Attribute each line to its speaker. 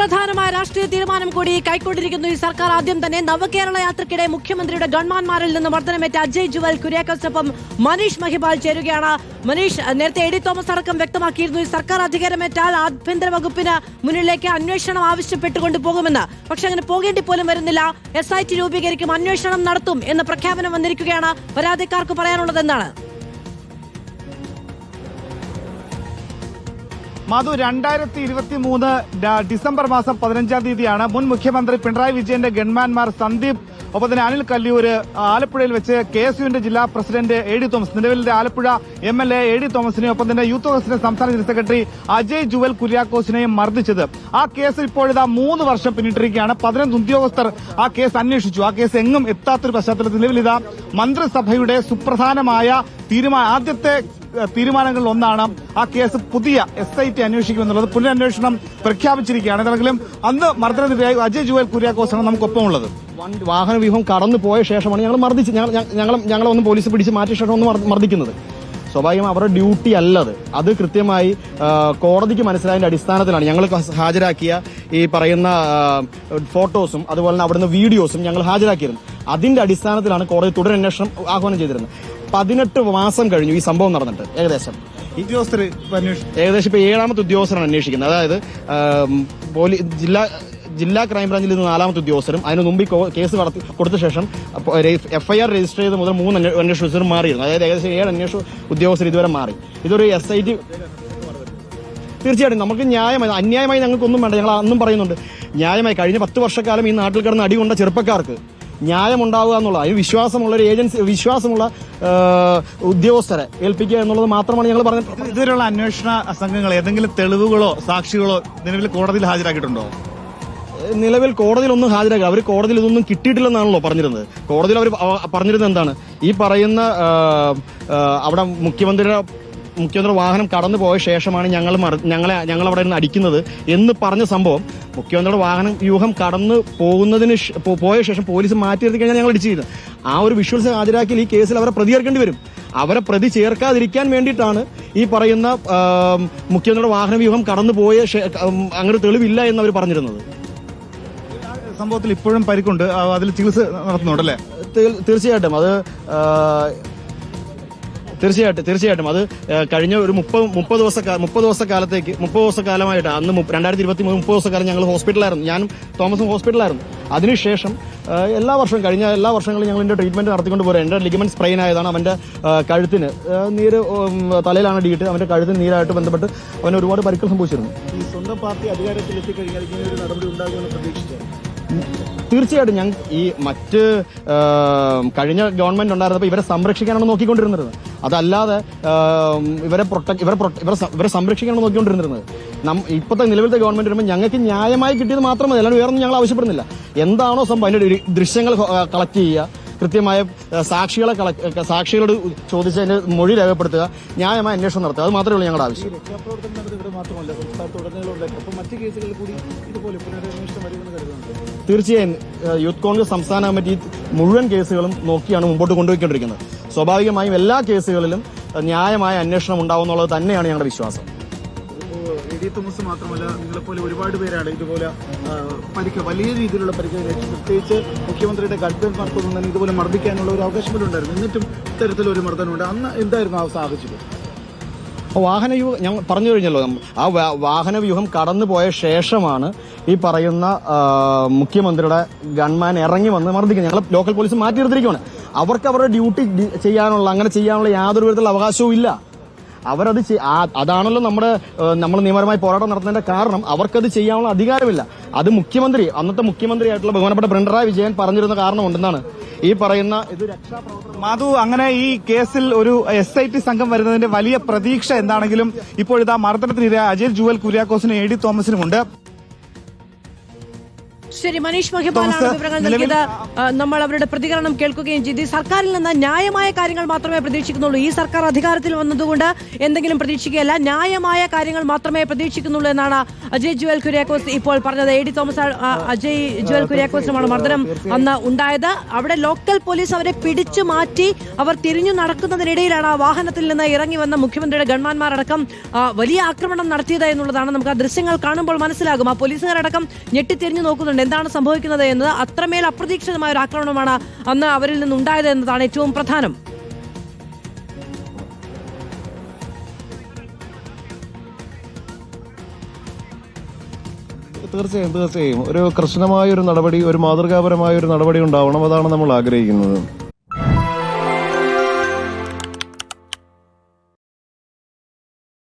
Speaker 1: സുപ്രധാനമായ രാഷ്ട്രീയ തീരുമാനം കൂടി കൈക്കൊണ്ടിരിക്കുന്നു ഈ സർക്കാർ. ആദ്യം തന്നെ നവകേരള യാത്രയ്ക്കിടെ മുഖ്യമന്ത്രിയുടെ ഗൺമാന്മാരിൽ നിന്ന് മർദ്ദനമേറ്റ അജയ് ജുവൽ കുര്യാക്കോസിനൊപ്പം മനീഷ് മഹിപാൽ ചേരുകയാണ്. മനീഷ്, നേരത്തെ എ ഡി തോമസ് അടക്കം വ്യക്തമാക്കിയിരുന്നു ഈ സർക്കാർ അധികാരമേറ്റാൽ ആഭ്യന്തര വകുപ്പിന് മുന്നിലേക്ക് അന്വേഷണം ആവശ്യപ്പെട്ടുകൊണ്ട് പോകുമെന്ന്. പക്ഷെ അങ്ങനെ പോകേണ്ടി പോലും വരുന്നില്ല. SIT രൂപീകരിക്കും, അന്വേഷണം നടത്തും എന്ന പ്രഖ്യാപനം വന്നിരിക്കുകയാണ്. പരാതിക്കാർക്ക് പറയാനുള്ളത് എന്താണ്?
Speaker 2: മാധു, 2023 ഡിസംബർ മാസം 15-ാം തീയതിയാണ് മുൻ മുഖ്യമന്ത്രി പിണറായി വിജയന്റെ ഗൺമാൻമാർ സന്ദീപ്, ഒപ്പം തന്നെ അനിൽ കല്ലിയൂര് ആലപ്പുഴയിൽ വെച്ച് KSUവിന്റെ ജില്ലാ പ്രസിഡന്റ് AD തോമസ്, നിലവിലെ ആലപ്പുഴ MLA AD തോമസിനെയും ഒപ്പം തന്നെ യൂത്ത് കോൺഗ്രസിന്റെ സംസ്ഥാന ജനറൽ സെക്രട്ടറി അജയ് ജുവൽ കുര്യാക്കോസിനെയും മർദ്ദിച്ചത്. ആ കേസ് ഇപ്പോഴിതാ 3 വർഷം പിന്നിട്ടിരിക്കുകയാണ്. 15 ഉദ്യോഗസ്ഥർ ആ കേസ് അന്വേഷിച്ചു. ആ കേസ് എങ്ങും എത്താത്തൊരു പശ്ചാത്തലത്തിൽ നിലവിലിതാ മന്ത്രിസഭയുടെ സുപ്രധാനമായ ആദ്യത്തെ തീരുമാനങ്ങളിൽ ഒന്നാണ് ആ കേസ് പുതിയ SIT അന്വേഷിക്കുമെന്നുള്ളത്. പുനരന്വേഷണം പ്രഖ്യാപിച്ചിരിക്കുകയാണ്. ഏതെങ്കിലും അന്ന് മർദ്ദനത്തിനായി അജയ് ജുവൽ കുര്യാക്കോസാണ് നമുക്കൊപ്പമുള്ളത്.
Speaker 3: വാഹന വ്യൂഹം കടന്നു പോയ ശേഷമാണ് ഞങ്ങളൊന്ന് പോലീസ് പിടിച്ച് മാറ്റിയ ശേഷം ഒന്ന് മർദ്ദിക്കുന്നത്. സ്വാഭാവികം അവരുടെ ഡ്യൂട്ടി അല്ലത്. അത് കൃത്യമായി കോടതിക്ക് മനസ്സിലായതിന്റെ അടിസ്ഥാനത്തിലാണ് ഞങ്ങൾ ഹാജരാക്കിയ ഈ പറയുന്ന ഫോട്ടോസും അതുപോലെ തന്നെ അവിടുന്ന് വീഡിയോസും ഞങ്ങൾ ഹാജരാക്കിയിരുന്നു. അതിന്റെ അടിസ്ഥാനത്തിലാണ് കോടതി തുടരന്വേഷണം ആഹ്വാനം ചെയ്തിരുന്നത്. 18 മാസം കഴിഞ്ഞു ഈ സംഭവം നടന്നിട്ട്. ഏകദേശം ഇപ്പൊ 7ാമത്തെ ഉദ്യോഗസ്ഥരാണ് അന്വേഷിക്കുന്നത്. അതായത് ജില്ലാ ക്രൈംബ്രാഞ്ചിൽ നിന്ന് 4ാമത്തെ ഉദ്യോഗസ്ഥരും അതിന് മുമ്പ് കേസ് കൊടുത്ത ശേഷം FIR രജിസ്റ്റർ ചെയ്ത് മുതൽ 3 അന്വേഷണ ഉദ്യോഗസ്ഥരും മാറിയിരുന്നു. അതായത് ഏകദേശം 7 അന്വേഷണ ഉദ്യോഗസ്ഥർ ഇതുവരെ മാറി. ഇതൊരു SIT തീർച്ചയായിട്ടും നമുക്ക് ന്യായമായി, അന്യായമായി ഞങ്ങൾക്കൊന്നും വേണ്ട. ഞങ്ങൾ അന്നും പറയുന്നുണ്ട്, ന്യായമായി കഴിഞ്ഞ 10 വർഷക്കാലം ഈ നാട്ടിൽ കിടന്ന് അടികൊണ്ട ചെറുപ്പക്കാർക്ക് ന്യായമുണ്ടാവുക എന്നുള്ള, അതിന് വിശ്വാസമുള്ള ഒരു ഏജൻസി, വിശ്വാസമുള്ള ഉദ്യോഗസ്ഥരെ ഏൽപ്പിക്കുക എന്നുള്ളത് മാത്രമാണ് ഞങ്ങൾ പറഞ്ഞത്.
Speaker 2: ഇതുവരെയുള്ള അന്വേഷണ സംഘങ്ങൾ ഏതെങ്കിലും തെളിവുകളോ സാക്ഷികളോ നിലവിൽ കോടതിയിൽ ഹാജരാക്കിയിട്ടുണ്ടോ?
Speaker 3: നിലവിൽ കോടതിയിലൊന്നും ഹാജരാക്കുക. അവർ കോടതിയിൽ ഇതൊന്നും കിട്ടിയിട്ടില്ലെന്നാണല്ലോ പറഞ്ഞിരുന്നത്. കോടതിയിൽ അവർ പറഞ്ഞിരുന്നത് എന്താണ്, ഈ പറയുന്ന അവിടെ മുഖ്യമന്ത്രിയുടെ വാഹനം കടന്നു പോയ ശേഷമാണ് ഞങ്ങൾ അവിടെ നിന്ന് അടിക്കുന്നത് എന്ന് പറഞ്ഞ സംഭവം. മുഖ്യമന്ത്രിയുടെ വാഹനം വ്യൂഹം കടന്നു പോയ ശേഷം പോലീസ് മാറ്റി നിർത്തി കഴിഞ്ഞാൽ ഞങ്ങൾ അടിച്ചിരുന്നത്. ആ ഒരു വിഷ്വൽസ് ഹാജരാക്കിയാൽ ഈ കേസിൽ അവരെ പ്രതി ചേർക്കേണ്ടി വരും. അവരെ പ്രതി ചേർക്കാതിരിക്കാൻ വേണ്ടിയിട്ടാണ് ഈ പറയുന്ന മുഖ്യമന്ത്രിയുടെ വാഹന വ്യൂഹം കടന്നു പോയ അങ്ങനെ തെളിവില്ല എന്ന് അവർ പറഞ്ഞിരുന്നത്.
Speaker 2: സംഭവത്തിൽ ഇപ്പോഴും പരിക്കുണ്ട്, അതിൽ ചികിത്സ നടത്തുന്നുണ്ടല്ലേ?
Speaker 3: തീർച്ചയായിട്ടും അത് കഴിഞ്ഞ ഒരു 30 ദിവസക്കാലമായിട്ട് അന്ന് 2023 30 ദിവസക്കാലം ഞങ്ങൾ ഹോസ്പിറ്റലായിരുന്നു. ഞാനും തോമസും ഹോസ്പിറ്റലായിരുന്നു. അതിനുശേഷം കഴിഞ്ഞ എല്ലാ വർഷങ്ങളും ഞങ്ങൾ ഇതിന്റെ ട്രീറ്റ്മെന്റ് നടത്തിക്കൊണ്ട് പോരാ. എന്റെ ലിഗമെന്റ് സ്പ്രെയിൻ ആയതാണ്. അവന്റെ കഴുത്തിന് നീര്, തലയിലാണ് അടിയിട്ട് അവന്റെ കഴുത്തിന് നീരായിട്ട് ബന്ധപ്പെട്ട് അവന് ഒരുപാട് പരിക്കുകൾ സംഭവിച്ചിരുന്നു.
Speaker 2: ഈ സ്വന്തം പാർട്ടി അധികാരത്തിൽ എത്തിക്കഴിഞ്ഞാൽ ഇങ്ങനെ ഒരു നടപടി ഉണ്ടാകുമെന്ന് പ്രതീക്ഷിച്ചു?
Speaker 3: തീർച്ചയായിട്ടും ഞങ്ങൾ ഈ മറ്റ് കഴിഞ്ഞ ഗവൺമെന്റ് ഉണ്ടായിരുന്നപ്പോൾ ഇവരെ സംരക്ഷിക്കാനാണ് നോക്കിക്കൊണ്ടിരുന്നത്. അതല്ലാതെ ഇവരെ സംരക്ഷിക്കാനാണ് നോക്കിക്കൊണ്ടിരുന്നത്. ഇപ്പോഴത്തെ നിലവിലത്തെ ഗവൺമെന്റ് വരുമ്പോൾ ഞങ്ങൾക്ക് ന്യായമായി കിട്ടിയത് മാത്രം മതി, അല്ലാണ്ട് വേറൊന്നും ഞങ്ങൾ ആവശ്യപ്പെടുന്നില്ല. എന്താണോ സംഭവം അതിന്റെ ദൃശ്യങ്ങൾ കളക്ട് ചെയ്യുക, കൃത്യമായ സാക്ഷികളോട് ചോദിച്ചതിന്റെ മൊഴി രേഖപ്പെടുത്തുക, ന്യായമായ അന്വേഷണം നടത്തുക, അത് മാത്രമേ ഉള്ളൂ ഞങ്ങളുടെ ആവശ്യം. തീർച്ചയായും യൂത്ത് കോൺഗ്രസ് സംസ്ഥാന കമ്മിറ്റി മുഴുവൻ കേസുകളും നോക്കിയാണ് മുമ്പോട്ട് കൊണ്ടുപോയിക്കൊണ്ടിരിക്കുന്നത്. സ്വാഭാവികമായും എല്ലാ കേസുകളിലും ന്യായമായ അന്വേഷണം ഉണ്ടാവുമെന്നുള്ളത് തന്നെയാണ് ഞങ്ങളുടെ വിശ്വാസം.
Speaker 2: AD തോമസ് മാത്രമല്ല, നിങ്ങളെപ്പോലെ ഒരുപാട് പേരാണ് ഇതുപോലെ വലിയ രീതിയിലുള്ള പരിക്ക്, പ്രത്യേകിച്ച് മുഖ്യമന്ത്രിയുടെ ഗഡ്ബന്മാർക്കൊന്നും തന്നെ ഇതുപോലെ മർദ്ദിക്കാനുള്ള ഒരു അവകാശം ഉണ്ടായിരുന്നു. എന്നിട്ടും ഇത്തരത്തിലൊരു മർദ്ദനമുണ്ട്. അന്ന് എന്തായിരുന്നു ആ സാഹചര്യം?
Speaker 3: വാഹനവ്യൂഹം ഞങ്ങൾ പറഞ്ഞു കഴിഞ്ഞല്ലോ. ആ വാഹനവ്യൂഹം കടന്നു പോയ ശേഷമാണ് ഈ പറയുന്ന മുഖ്യമന്ത്രിയുടെ ഗൺമാൻ ഇറങ്ങി വന്ന് മർദ്ദിക്കുന്നത്. ഞങ്ങൾ ലോക്കൽ പോലീസ് മാറ്റി നിർത്തിയിരിക്കുകയാണ്. അവർക്ക് അവരുടെ ഡ്യൂട്ടി അങ്ങനെ ചെയ്യാനുള്ള യാതൊരു വിധത്തിലുള്ള അവകാശവും ഇല്ല. അവരത് അതാണല്ലോ നമ്മൾ നിയമപരമായി പോരാട്ടം നടത്തുന്നതിന്റെ കാരണം. അവർക്കത് ചെയ്യാനുള്ള അധികാരമില്ല. അത് അന്നത്തെ മുഖ്യമന്ത്രിയായിട്ടുള്ള ബഹുമാനപ്പെട്ട പിണറായി വിജയൻ പറഞ്ഞിരുന്ന കാരണം ഉണ്ടെന്നാണ് ഈ പറയുന്ന ഇത് രക്ഷാപ്രവർത്തനം.
Speaker 2: മാധു, അങ്ങനെ ഈ കേസിൽ ഒരു SIT സംഘം വരുന്നതിന്റെ വലിയ പ്രതീക്ഷ എന്താണെങ്കിലും ഇപ്പോഴിതാ മർദ്ദനത്തിനിരയായ അജയ് ജുവൽ കുര്യാക്കോസിനും AD തോമസിനുമുണ്ട്.
Speaker 1: ശരി, മനീഷ് മഹിപാലാണ് വിവരങ്ങൾ നൽകിയത്. നമ്മൾ അവരുടെ പ്രതികരണം കേൾക്കുകയും ചെയ്തു. സർക്കാരിൽ നിന്ന് ന്യായമായ കാര്യങ്ങൾ മാത്രമേ പ്രതീക്ഷിക്കുന്നുള്ളൂ. ഈ സർക്കാർ അധികാരത്തിൽ വന്നതുകൊണ്ട് എന്തെങ്കിലും പ്രതീക്ഷിക്കുകയല്ല, ന്യായമായ കാര്യങ്ങൾ മാത്രമേ പ്രതീക്ഷിക്കുന്നുള്ളൂ എന്നാണ് അജയ് ജുവൽ കുര്യാക്കോസ് ഇപ്പോൾ പറഞ്ഞത്. എ ഡി തോമസ് അജയ് ജുവൽ കുര്യാക്കോസിനുമാണ് മർദ്ദനം അന്ന് ഉണ്ടായത്. അവിടെ ലോക്കൽ പോലീസ് അവരെ പിടിച്ചു മാറ്റി അവർ തിരിഞ്ഞു നടക്കുന്നതിനിടയിലാണ് ആ വാഹനത്തിൽ നിന്ന് ഇറങ്ങി വന്ന മുഖ്യമന്ത്രിയുടെ ഗൺമാന്മാരടക്കം വലിയ ആക്രമണം നടത്തിയത് എന്നുള്ളതാണ് നമുക്ക് ആ ദൃശ്യങ്ങൾ കാണുമ്പോൾ മനസ്സിലാകും. ആ പോലീസുകാരടക്കം ഞെട്ടിത്തിരിഞ്ഞു നോക്കുന്നുണ്ട് എന്താണ് സംഭവിക്കുന്നത് എന്നത്. അത്രമേൽ അപ്രതീക്ഷിതമായ ഒരു ആക്രമണമാണ് അന്ന് അവരിൽ നിന്നുണ്ടായത് എന്നതാണ് ഏറ്റവും പ്രധാനം.
Speaker 4: തീർച്ചയായും ഒരു കർശനമായ ഒരു നടപടി, ഒരു മാതൃകാപരമായ ഒരു നടപടി ഉണ്ടാവണം. അതാണ് നമ്മൾ ആഗ്രഹിക്കുന്നത്.